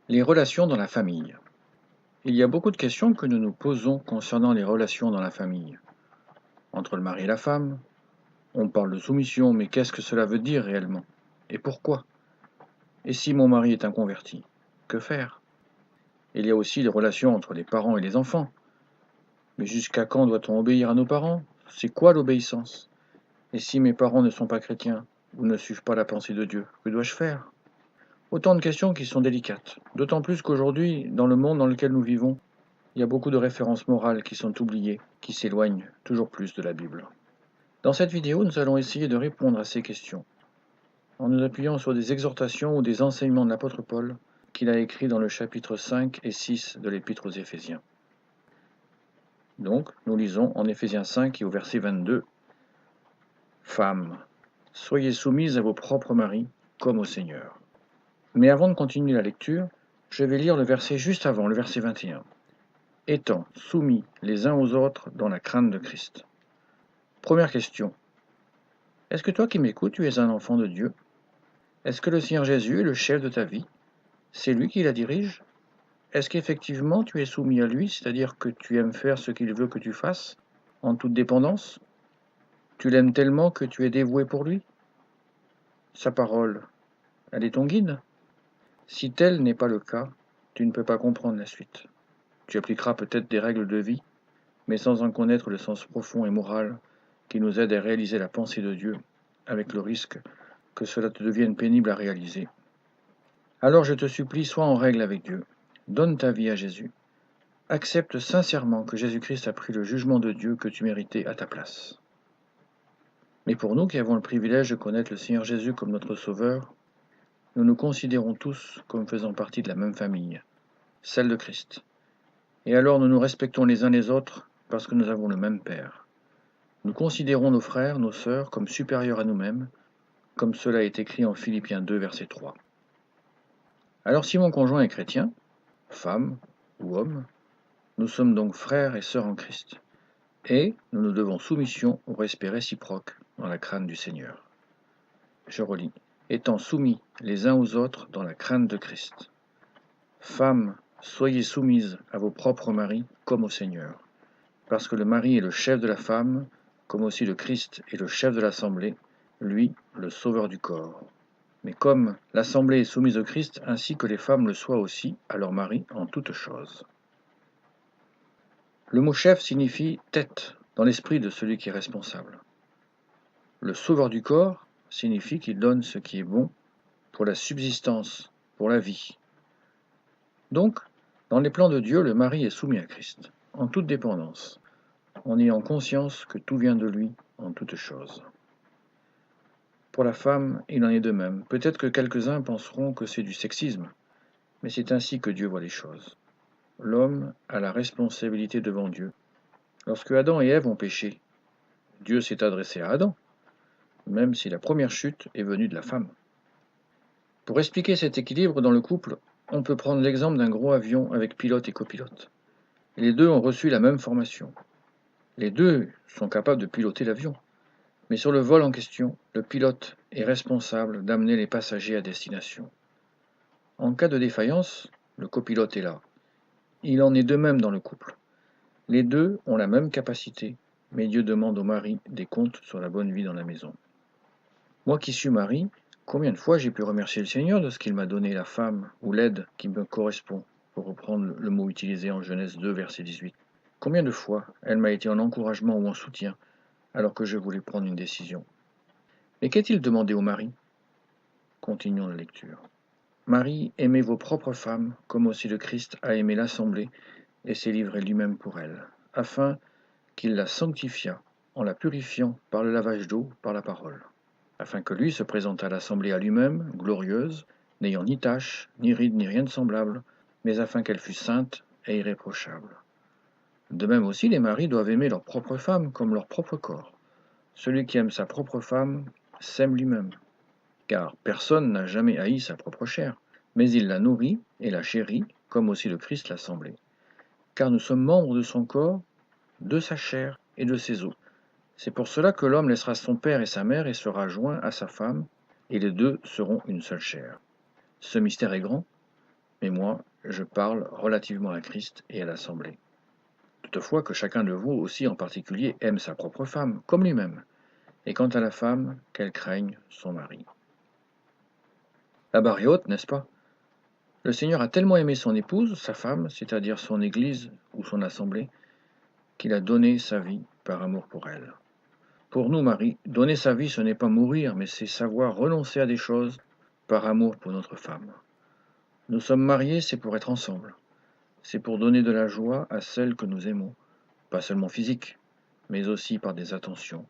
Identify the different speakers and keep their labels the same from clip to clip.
Speaker 1: Les relations dans la famille. Il y a beaucoup de questions que nous nous posons concernant les relations dans la famille. Entre le mari et la femme, on parle de soumission, mais qu'est-ce que cela veut dire réellement? Et pourquoi? Et si mon mari est inconverti, que faire? Il y a aussi les relations entre les parents et les enfants. Mais jusqu'à quand doit-on obéir à nos parents? C'est quoi l'obéissance? Et si mes parents ne sont pas chrétiens ou ne suivent pas la pensée de Dieu, que dois-je faire? Autant de questions qui sont délicates, d'autant plus qu'aujourd'hui, dans le monde dans lequel nous vivons, il y a beaucoup de références morales qui sont oubliées, qui s'éloignent toujours plus de la Bible. Dans cette vidéo, nous allons essayer de répondre à ces questions, en nous appuyant sur des exhortations ou des enseignements de l'apôtre Paul qu'il a écrits dans le chapitre 5 et 6 de l'Épître aux Éphésiens. Donc, nous lisons en Éphésiens 5 et au verset 22, « Femmes, soyez soumises à vos propres maris, comme au Seigneur. » Mais avant de continuer la lecture, je vais lire le verset juste avant, le verset 21. « Étant soumis les uns aux autres dans la crainte de Christ. » Première question. Est-ce que toi qui m'écoutes, tu es un enfant de Dieu? Est-ce que le Seigneur Jésus est le chef de ta vie? C'est lui qui la dirige? Est-ce qu'effectivement tu es soumis à lui, c'est-à-dire que tu aimes faire ce qu'il veut que tu fasses, en toute dépendance? Tu l'aimes tellement que tu es dévoué pour lui? Sa parole, elle est ton guide? Si tel n'est pas le cas, tu ne peux pas comprendre la suite. Tu appliqueras peut-être des règles de vie, mais sans en connaître le sens profond et moral qui nous aide à réaliser la pensée de Dieu, avec le risque que cela te devienne pénible à réaliser. Alors je te supplie, sois en règle avec Dieu. Donne ta vie à Jésus. Accepte sincèrement que Jésus-Christ a pris le jugement de Dieu que tu méritais à ta place. Mais pour nous qui avons le privilège de connaître le Seigneur Jésus comme notre Sauveur, nous nous considérons tous comme faisant partie de la même famille, celle de Christ. Et alors nous nous respectons les uns les autres parce que nous avons le même Père. Nous considérons nos frères, nos sœurs comme supérieurs à nous-mêmes, comme cela est écrit en Philippiens 2, verset 3. Alors si mon conjoint est chrétien, femme ou homme, nous sommes donc frères et sœurs en Christ, et nous nous devons soumission au respect réciproque dans la crainte du Seigneur. Je relis. Étant soumis les uns aux autres dans la crainte de Christ. Femmes, soyez soumises à vos propres maris comme au Seigneur, parce que le mari est le chef de la femme, comme aussi le Christ est le chef de l'assemblée, lui, le sauveur du corps. Mais comme l'assemblée est soumise au Christ, ainsi que les femmes le soient aussi à leur mari en toutes choses. Le mot chef signifie tête dans l'esprit de celui qui est responsable. Le sauveur du corps signifie qu'il donne ce qui est bon pour la subsistance, pour la vie. Donc, dans les plans de Dieu, le mari est soumis à Christ, en toute dépendance, en ayant conscience que tout vient de lui en toutes choses. Pour la femme, il en est de même. Peut-être que quelques-uns penseront que c'est du sexisme, mais c'est ainsi que Dieu voit les choses. L'homme a la responsabilité devant Dieu. Lorsque Adam et Ève ont péché, Dieu s'est adressé à Adam, même si la première chute est venue de la femme. Pour expliquer cet équilibre dans le couple, on peut prendre l'exemple d'un gros avion avec pilote et copilote. Les deux ont reçu la même formation. Les deux sont capables de piloter l'avion. Mais sur le vol en question, le pilote est responsable d'amener les passagers à destination. En cas de défaillance, le copilote est là. Il en est de même dans le couple. Les deux ont la même capacité, mais Dieu demande au mari des comptes sur la bonne vie dans la maison. Moi qui suis mari, combien de fois j'ai pu remercier le Seigneur de ce qu'il m'a donné la femme ou l'aide qui me correspond, pour reprendre le mot utilisé en Genèse 2, verset 18. Combien de fois elle m'a été en encouragement ou en soutien, alors que je voulais prendre une décision. Mais qu'est-il demandé au mari? Continuons la lecture. Marie, aimez vos propres femmes, comme aussi le Christ a aimé l'assemblée et s'est livré lui-même pour elle, afin qu'il la sanctifiât en la purifiant par le lavage d'eau, par la parole, afin que lui se présentât l'assemblée à lui-même, glorieuse, n'ayant ni tache, ni ride, ni rien de semblable, mais afin qu'elle fût sainte et irréprochable. De même aussi, les maris doivent aimer leur propre femme comme leur propre corps. Celui qui aime sa propre femme s'aime lui-même, car personne n'a jamais haï sa propre chair, mais il la nourrit et la chérit, comme aussi le Christ l'a semblé. Car nous sommes membres de son corps, de sa chair et de ses os. C'est pour cela que l'homme laissera son père et sa mère et sera joint à sa femme, et les deux seront une seule chair. Ce mystère est grand, mais moi, je parle relativement à Christ et à l'Assemblée. Toutefois que chacun de vous aussi en particulier aime sa propre femme, comme lui-même, et quant à la femme, qu'elle craigne son mari. La barre est haute, n'est-ce pas? Le Seigneur a tellement aimé son épouse, sa femme, c'est-à-dire son Église ou son Assemblée, qu'il a donné sa vie par amour pour elle. Pour nous, Marie, donner sa vie, ce n'est pas mourir, mais c'est savoir renoncer à des choses par amour pour notre femme. Nous sommes mariés, c'est pour être ensemble. C'est pour donner de la joie à celle que nous aimons, pas seulement physique, mais aussi par des attentions,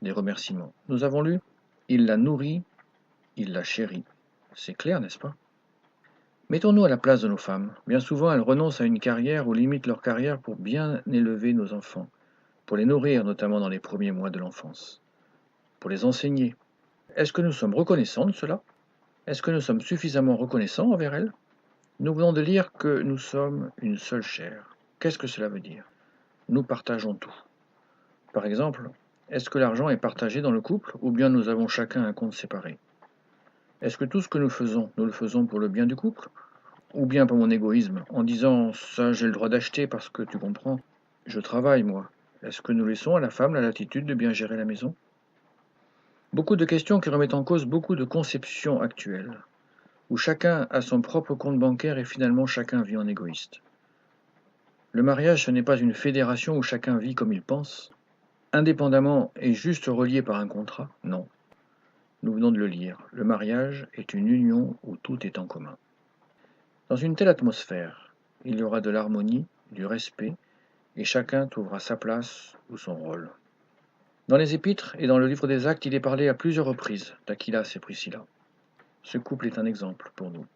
Speaker 1: des remerciements. Nous avons lu, il la nourrit, il la chérit. C'est clair, n'est-ce pas? Mettons-nous à la place de nos femmes. Bien souvent, elles renoncent à une carrière ou limitent leur carrière pour bien élever nos enfants, pour les nourrir, notamment dans les premiers mois de l'enfance, pour les enseigner. Est-ce que nous sommes reconnaissants de cela? Est-ce que nous sommes suffisamment reconnaissants envers elles? Nous venons de lire que nous sommes une seule chair. Qu'est-ce que cela veut dire? Nous partageons tout. Par exemple, est-ce que l'argent est partagé dans le couple ou bien nous avons chacun un compte séparé? Est-ce que tout ce que nous le faisons pour le bien du couple? Ou bien pour mon égoïsme, en disant ça j'ai le droit d'acheter parce que tu comprends, je travaille moi. Est-ce que nous laissons à la femme la latitude de bien gérer la maison? Beaucoup de questions qui remettent en cause beaucoup de conceptions actuelles, où chacun a son propre compte bancaire et finalement chacun vit en égoïste. Le mariage, ce n'est pas une fédération où chacun vit comme il pense, indépendamment et juste relié par un contrat, non. Nous venons de le lire, le mariage est une union où tout est en commun. Dans une telle atmosphère, il y aura de l'harmonie, du respect, et chacun trouvera sa place ou son rôle. Dans les Épîtres et dans le livre des Actes, il est parlé à plusieurs reprises d'Aquilas et Priscilla. Ce couple est un exemple pour nous.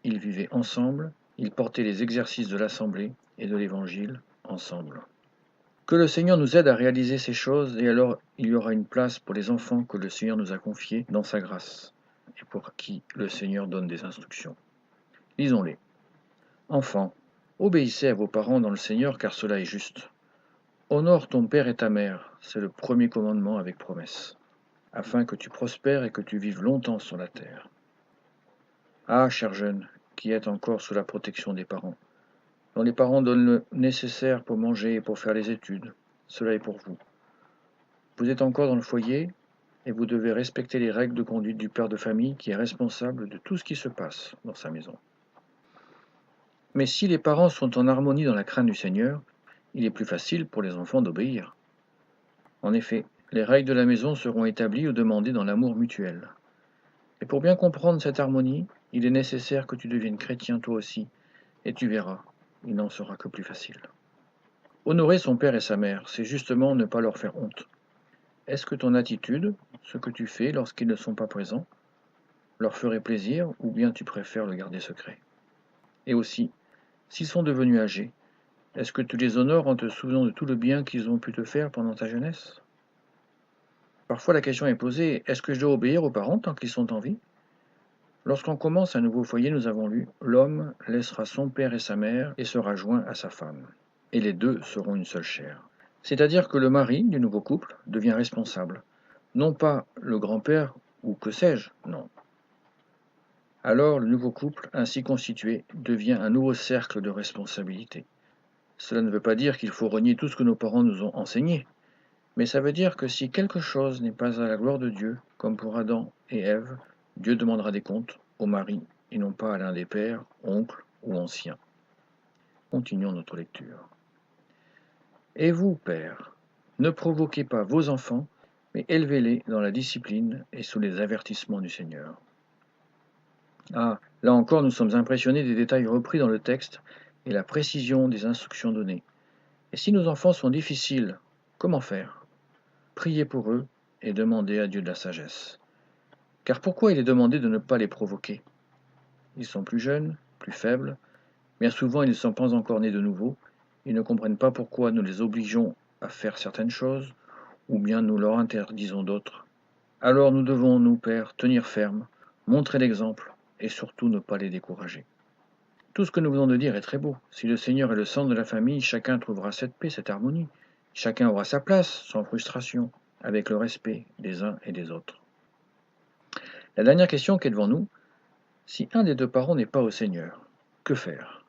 Speaker 1: Ils vivaient ensemble, ils portaient les exercices de l'Assemblée et de l'Évangile ensemble. Que le Seigneur nous aide à réaliser ces choses, et alors il y aura une place pour les enfants que le Seigneur nous a confiés dans sa grâce, et pour qui le Seigneur donne des instructions. Lisons-les. Enfants, obéissez à vos parents dans le Seigneur, car cela est juste. Honore ton père et ta mère, c'est le premier commandement avec promesse, afin que tu prospères et que tu vives longtemps sur la terre. Ah, chers jeunes, qui êtes encore sous la protection des parents, dont les parents donnent le nécessaire pour manger et pour faire les études, cela est pour vous. Vous êtes encore dans le foyer et vous devez respecter les règles de conduite du père de famille qui est responsable de tout ce qui se passe dans sa maison. Mais si les parents sont en harmonie dans la crainte du Seigneur, il est plus facile pour les enfants d'obéir. En effet, les règles de la maison seront établies ou demandées dans l'amour mutuel. Et pour bien comprendre cette harmonie, il est nécessaire que tu deviennes chrétien toi aussi, et tu verras, il n'en sera que plus facile. Honorer son père et sa mère, c'est justement ne pas leur faire honte. Est-ce que ton attitude, ce que tu fais lorsqu'ils ne sont pas présents, leur ferait plaisir ou bien tu préfères le garder secret? Et aussi, s'ils sont devenus âgés, est-ce que tu les honores en te souvenant de tout le bien qu'ils ont pu te faire pendant ta jeunesse? Parfois la question est posée, est-ce que je dois obéir aux parents tant qu'ils sont en vie? Lorsqu'on commence un nouveau foyer, nous avons lu, l'homme laissera son père et sa mère et sera joint à sa femme, et les deux seront une seule chair. C'est-à-dire que le mari du nouveau couple devient responsable, non pas le grand-père ou que sais-je, non. Alors le nouveau couple, ainsi constitué, devient un nouveau cercle de responsabilité. Cela ne veut pas dire qu'il faut renier tout ce que nos parents nous ont enseigné, mais ça veut dire que si quelque chose n'est pas à la gloire de Dieu, comme pour Adam et Ève, Dieu demandera des comptes au mari et non pas à l'un des pères, oncles ou anciens. Continuons notre lecture. Et vous, pères, ne provoquez pas vos enfants, mais élevez-les dans la discipline et sous les avertissements du Seigneur. Ah, là encore nous sommes impressionnés des détails repris dans le texte et la précision des instructions données. Et si nos enfants sont difficiles, comment faire? Priez pour eux et demandez à Dieu de la sagesse. Car pourquoi il est demandé de ne pas les provoquer? Ils sont plus jeunes, plus faibles, bien souvent ils ne sont pas encore nés de nouveau, ils ne comprennent pas pourquoi nous les obligeons à faire certaines choses, ou bien nous leur interdisons d'autres. Alors nous devons, nous, pères, tenir ferme, montrer l'exemple, et surtout ne pas les décourager. Tout ce que nous venons de dire est très beau. Si le Seigneur est le centre de la famille, chacun trouvera cette paix, cette harmonie. Chacun aura sa place, sans frustration, avec le respect des uns et des autres. La dernière question qui est devant nous, si un des deux parents n'est pas au Seigneur, que faire?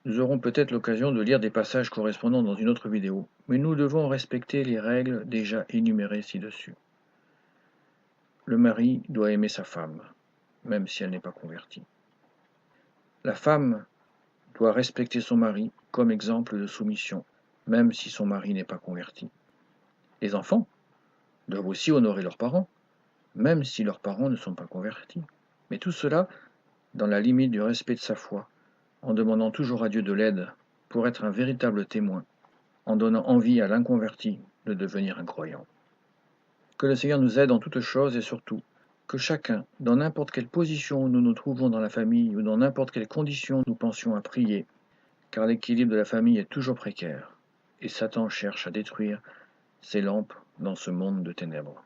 Speaker 1: Nous aurons peut-être l'occasion de lire des passages correspondants dans une autre vidéo, mais nous devons respecter les règles déjà énumérées ci-dessus. Le mari doit aimer sa femme, même si elle n'est pas convertie. La femme doit respecter son mari comme exemple de soumission, même si son mari n'est pas converti. Les enfants doivent aussi honorer leurs parents, même si leurs parents ne sont pas convertis. Mais tout cela dans la limite du respect de sa foi, en demandant toujours à Dieu de l'aide pour être un véritable témoin, en donnant envie à l'inconverti de devenir un croyant. Que le Seigneur nous aide en toutes choses et surtout, que chacun, dans n'importe quelle position où nous nous trouvons dans la famille ou dans n'importe quelle condition nous pensions à prier, car l'équilibre de la famille est toujours précaire, et Satan cherche à détruire ses lampes dans ce monde de ténèbres.